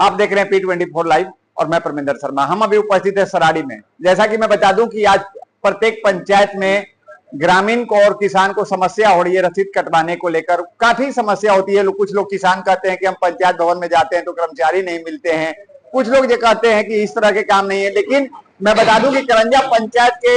आप देख रहे हैं P24 लाइव और मैं परमिंदर शर्मा। हम अभी उपस्थित है सराड़ी में। जैसा कि मैं बता दूं कि आज प्रत्येक पंचायत में ग्रामीण को और किसान को समस्या हो रही है रसीद कटवाने को लेकर। काफी समस्या होती है। कुछ लोग किसान कहते हैं कि हम पंचायत भवन में जाते हैं तो कर्मचारी नहीं मिलते हैं, कुछ लोग ये कहते हैं कि इस तरह के काम नहीं है। लेकिन मैं बता दूं कि करंजा पंचायत के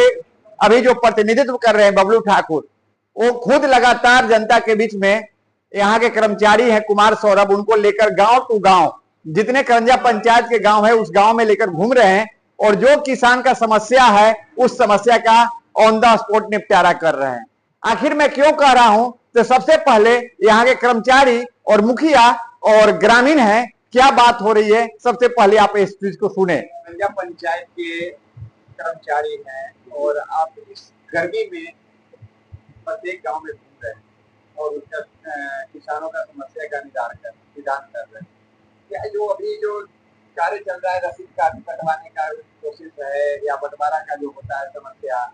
अभी जो प्रतिनिधित्व कर रहे हैं बबलू ठाकुर, वो खुद लगातार जनता के बीच में, यहाँ के कर्मचारी हैं कुमार सौरभ, उनको लेकर गांव टू गांव, जितने करंजा पंचायत के गांव है उस गांव में लेकर घूम रहे हैं और जो किसान का समस्या है उस समस्या का ऑन द स्पॉट निपटारा कर रहे हैं। आखिर मैं क्यों कह रहा हूं, तो सबसे पहले यहाँ के कर्मचारी और मुखिया और ग्रामीण हैं, क्या बात हो रही है, सबसे पहले आप इस चीज को सुने। करंजा पंचायत के कर्मचारी हैं और आप इस गर्मी में प्रत्येक गांव में घूम रहे हैं और उसका किसानों का समस्या का निदान कर रहे हैं। क्या जो अभी जो कार्य चल रहा है रसीद कटवाने का कोशिश है या बंटवारा का जो होता है समस्या,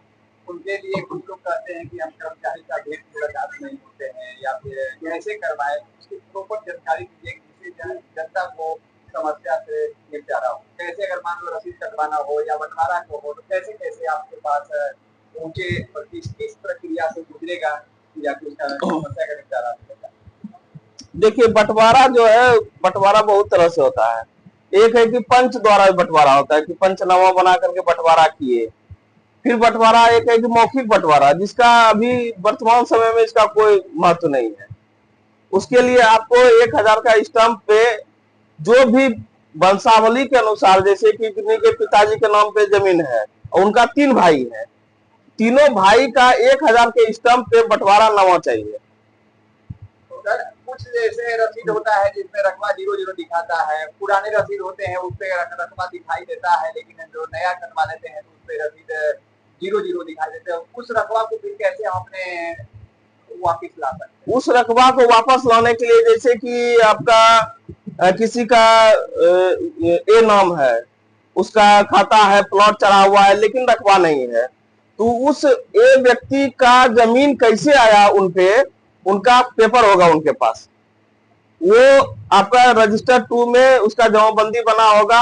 उनके लिए कुछ लोग कहते हैं कि हम कर्मचारी का भेद मुलाकात नहीं होते हैं या फिर कैसे करवाए, उसकी प्रॉपर जानकारी दीजिए जिससे जनता को समस्या से निपटारा हो। कैसे अगर मान लो रसीद कटवाना हो या बंटवारा को हो तो कैसे कैसे आपके पास पहुंचे और किस प्रक्रिया से गुजरेगा या उसका समस्या का निपटारा होगा। देखिए, बंटवारा जो है, बंटवारा बहुत तरह से होता है। एक है कि पंच द्वारा बंटवारा होता है कि पंचनामा बना करके बंटवारा किए। फिर बंटवारा एक है कि मौखिक बंटवारा, जिसका अभी वर्तमान समय में इसका कोई महत्व नहीं है। उसके लिए आपको 1000 का स्टैंप पे जो भी वंशावली के अनुसार, जैसे कि किन्हीं के पिताजी के नाम पे जमीन है और उनका 3 भाई है, तीनों भाई का 1000 के स्टैंप पे बंटवारा नामा चाहिए। कुछ जैसे रसीद होता है जिसमें रकबा 00 दिखाता है, पुराने रसीद होते हैं उस पे रकबा दिखाई देता है, लेकिन जो नया कटवा लेते हैं तो उस पे रसीद 00 दिखाई देते हैं। उस रकबा को फिर कैसे हम अपने वापस ला सकते हैं? उस रकबा को वापस लाने के लिए, जैसे कि आपका किसी का ए नाम है, उसका खाता है, प्लॉट चढ़ा हुआ है लेकिन रकबा नहीं है, तो उस ए व्यक्ति का जमीन कैसे आया उन पे, उनका पेपर होगा उनके पास। वो आपका रजिस्टर 2 में उसका जमाबंदी बना होगा।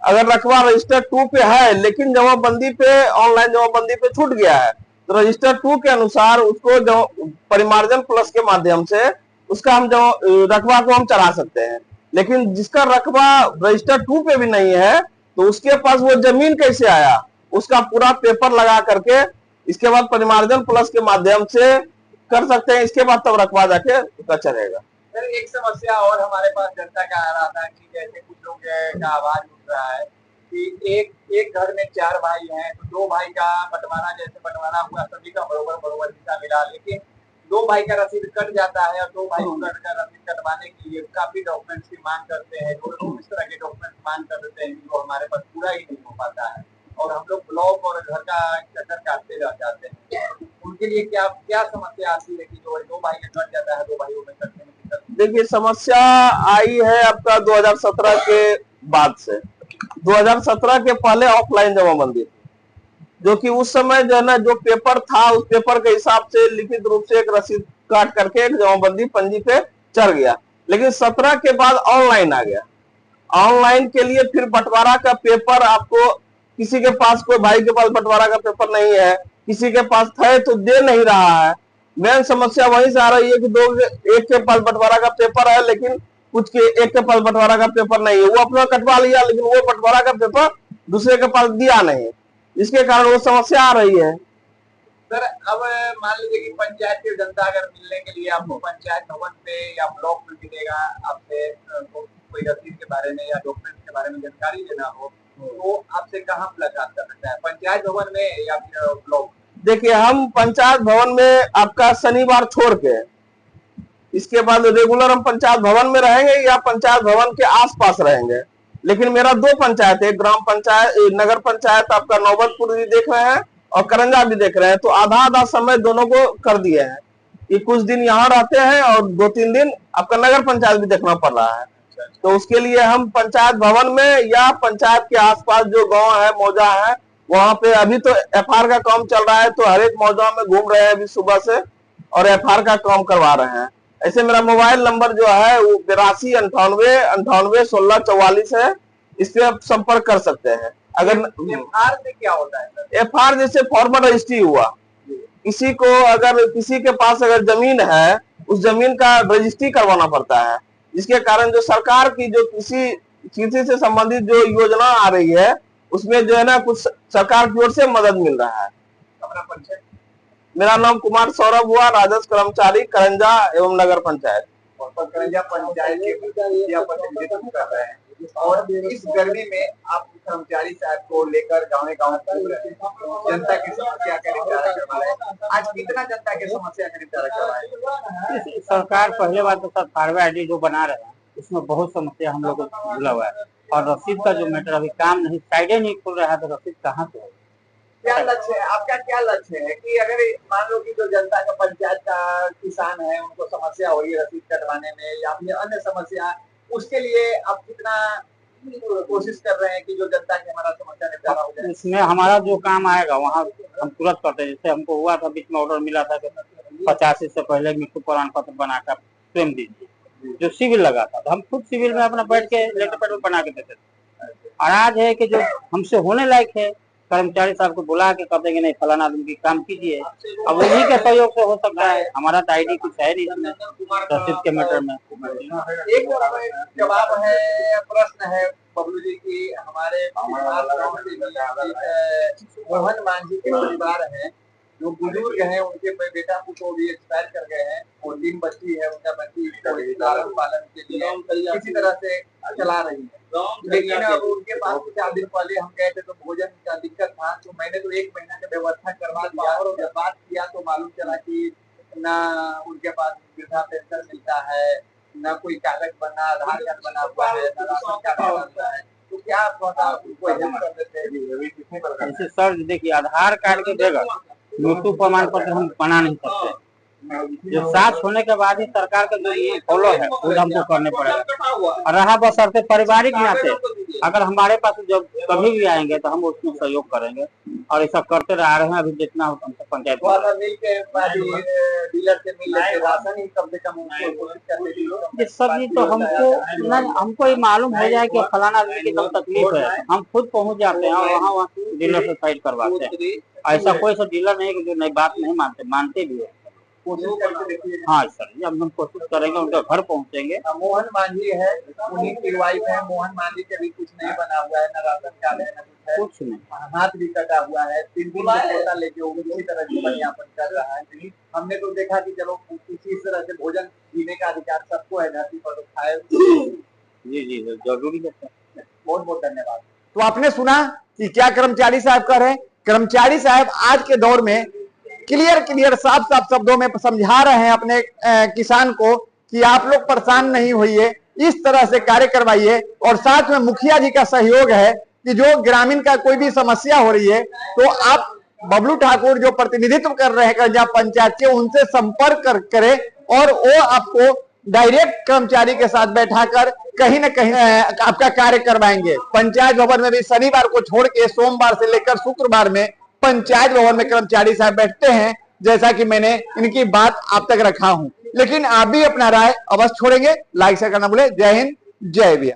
अगर रकबा रजिस्टर 2 पे है लेकिन जमाबंदी पे, ऑनलाइन जमाबंदी पे छूट गया है, तो रजिस्टर 2 के अनुसार उसको परिमार्जन प्लस के माध्यम से उसका हम रकबा को हम चढ़ा सकते हैं। लेकिन जिसका रकबा रजिस्टर 2 पे भी नहीं है तो उसके पास वो जमीन कैसे आया, उसका पूरा पेपर लगा करके इसके बाद परिमार्जन प्लस के माध्यम से कर सकते हैं। इसके बाद तब रकबा जाके उसका चढ़ेगा। सर, एक समस्या और हमारे पास जनता का आ रहा था कि जैसे कुछ लोग का आवाज उठ रहा है कि एक घर में 4 भाई हैं तो 2 भाई का बंटवारा, जैसे बंटवारा हुआ सभी का बरोबर हिस्सा मिला, लेकिन 2 भाई का रसीद कट जाता है और 2 भाई को रसीद कटवाने के लिए काफी डॉक्यूमेंट्स की मांग करते हैं। जो लोग इस तरह के डॉक्यूमेंट्स मांग कर देते हैं जो हमारे पास पूरा ही नहीं हो पाता है और हम लोग ब्लॉक और घर का चक्कर काटते रह जाते हैं। उनके लिए क्या समस्या आती है कि जो 2 भाई का कट जाता है 2 भाइयों में कटने में दिक्कत? देखिए, समस्या आई है आपका 2017 के बाद से। 2017 के पहले ऑफलाइन जमाबंदी थी, जो कि उस समय जो है ना, जो पेपर था उस पेपर के हिसाब से लिखित रूप से एक रसीद काट करके एक जमाबंदी पंजी पे चढ़ गया। लेकिन 17 के बाद ऑनलाइन आ गया। ऑनलाइन के लिए फिर बंटवारा का पेपर आपको, किसी के पास, कोई भाई के पास बंटवारा का पेपर नहीं है, किसी के पास है तो दे नहीं रहा है। मेन समस्या वहीं से आ रही है कि एक के पास बंटवारा का पेपर है लेकिन कुछ के एक के पास बंटवारा का पेपर नहीं है। वो अपना कटवा लिया लेकिन वो बंटवारा का पेपर दूसरे के पास दिया नहीं, इसके कारण वो समस्या आ रही है। सर, अब मान लीजिए कि पंचायत की जनता अगर मिलने के लिए आपको पंचायत भवन पे या ब्लॉक में मिलेगा, आपसे कोई रसीद के बारे में या डॉक्यूमेंट के बारे में जानकारी लेना हो तो आपसे कहाँ मुलाकात कर सकता है, पंचायत भवन में या फिर ब्लॉक? देखिए, हम पंचायत भवन में आपका शनिवार छोड़ के, इसके बाद रेगुलर हम पंचायत भवन में रहेंगे या पंचायत भवन के आसपास रहेंगे। लेकिन मेरा 2 पंचायत है, ग्राम पंचायत, नगर पंचायत आपका नौबतपुर भी देख रहे हैं और करंजा भी देख रहे हैं, तो आधा समय दोनों को कर दिए हैं कि कुछ दिन यहाँ रहते हैं और 2-3 दिन आपका नगर पंचायत भी देखना पड़ रहा है। तो उसके लिए हम पंचायत भवन में या पंचायत के आसपास जो गांव है, मौजा है, वहां पे अभी तो FR का काम चल रहा है, तो हर एक मौजा में घूम रहे हैं अभी सुबह से और FR का काम करवा रहे हैं। ऐसे मेरा मोबाइल नंबर जो है वो 82 98 98 16 44 है। इस पे आप संपर्क कर सकते हैं। अगर एफआर में क्या होता है सर? एफआर जैसे फॉर्मल रजिस्ट्री हुआ, किसी को अगर किसी के पास अगर जमीन है, उस जमीन का रजिस्ट्री करवाना पड़ता है, जिसके कारण जो सरकार की जो कृषि से संबंधित जो योजना आ रही है, उसमें जो है ना कुछ सरकार की ओर से मदद मिल रहा है। अपना परिचय? मेरा नाम कुमार सौरभ हुआ, राजस्व कर्मचारी करंजा एवं नगर पंचायत। और करंजा पंचायत के मुखिया प्रतिनिधित्व कर रहे हैं। और इस गर्मी में आप कर्मचारी साहब को लेकर गाँव-गाँव घूम रहे हैं, जनता की समस्या का निपटारा करवा रहे हैं। आज कितना जनता की समस्या का निपटारा करवाए? सरकार पहले बात तो सर फारवे आईडी जो बना रहे हैं, उसमें बहुत समस्या हम लोग को जुड़ा हुआ है। और रसीद का जो मैटर अभी काम नहीं, साइडे नहीं खुल रहा है, तो रसीद कहाँ से होगी? क्या लक्ष्य है आपका? क्या लक्ष्य है कि अगर मान लो कि जो जनता का पंचायत का किसान है, उनको समस्या हो रही है रसीद कटवाने में या फिर अन्य समस्या, उसके लिए आप कितना कोशिश कर रहे हैं कि जो जनता की हमारा समस्या निपटारा हो जाए? इसमें हमारा जो काम आएगा वहाँ हम तुरंत करते हैं। जैसे हमको हुआ था बीच में ऑर्डर मिला था कि 85 से पहले मृत्यु प्रमाण पत्र बनाकर स्वयं दीजिए, जो सिविल लगा था, तो हम खुद सिविल में अपना बैठ के लेटर पैड बना के देते थे। और आज है कि जो हमसे होने लायक है, कर्मचारी साहब को बुला के कर देंगे, नहीं फलाना आदमी की काम कीजिए। अब उन्हीं के सहयोग से हो सकता है, हमारा तो आईडी कुछ है नहीं इसमें रसीद के मैटर में। एक जवाब है, प्रश्न है बबलू जी की, हमारे गाँव से मोहन मांझी के परिवार है, जो बुजुर्ग हैं, उनके बेटा को भी एक्सपायर कर गए हैं और 3 बच्ची है, उनका बच्ची लालन पालन के लिए किसी तरह से चला रही है। लेकिन अब उनके पास 4 दिन पहले हम गए थे तो भोजन का दिक्कत था, तो मैंने तो 1 महीना का व्यवस्था करवा दिया। और जब बात किया तो मालूम चला कि ना उनके पास वृद्धा पेंशन मिलता है, ना कोई कागज बना, आधार कार्ड बना हुआ है, ना राशन कार्ड बना हुआ है। तो क्या आप उनको हेल्प कर देते हैं? जैसे सर देखिए, आधार कार्ड के बगैर मृत्यु प्रमाण पत्र हम बना नहीं सकते। जो साथ होने के बाद ही सरकार का जो ये फॉलो है वो हमको करने पड़ेगा। और रहा बशर्ते पारिवारिक नाते, अगर हमारे पास जब कभी भी आएंगे तो हम उसमें सहयोग करेंगे और ऐसा करते रह रहे हैं। अभी जितना हो हमसे पंचायत सर जी, तो हमको ये मालूम हो जाए कि फलाना आदमी की तकलीफ है, हम खुद पहुंच जाते हैं और वहाँ डीलर से साइड करवाते हैं। ऐसा कोई सा डीलर नहीं कि जो नई बात नहीं मानते भी है। हाँ सर, जब हम कोशिश करेंगे, उनके घर पहुंचेंगे। मोहन मांझी है, उन्हीं की वाइफ है। मोहन मांझी के भी कुछ नहीं बना हुआ है, न राशन कार्ड है, न कुछ नहीं, हाथ भी कटा हुआ है। 3 दिन का लेके वो किसी तरह जीवन यापन कर रहा है। हमने तो देखा कि चलो किसी तरह से भोजन जीने का अधिकार सबको है, धरती पर तो खाए। जी जरूरी है। बहुत बहुत धन्यवाद। तो आपने सुना कि क्या कर्मचारी साहब कर रहे हैं। कर्मचारी साहब आज के दौर में क्लियर साफ शब्दों में समझा रहे हैं अपने किसान को कि आप लोग परेशान नहीं होइए, इस तरह से कार्य करवाइए। और साथ में मुखिया जी का सहयोग है कि जो ग्रामीण का कोई भी समस्या हो रही है तो आप बबलू ठाकुर जो प्रतिनिधित्व कर रहे हैं करंजा पंचायत के, उनसे संपर्क करें और वो आपको डायरेक्ट कर्मचारी के साथ बैठाकर कहीं न कहीं आपका कार्य करवाएंगे। पंचायत भवन में भी शनिवार को छोड़ के सोमवार से लेकर शुक्रवार में पंचायत भवन में कर्मचारी साहब बैठते हैं, जैसा कि मैंने इनकी बात आप तक रखा हूं। लेकिन आप भी अपना राय अवश्य छोड़ेंगे, लाइक शेयर करना भूले। जय हिंद, जय भैया।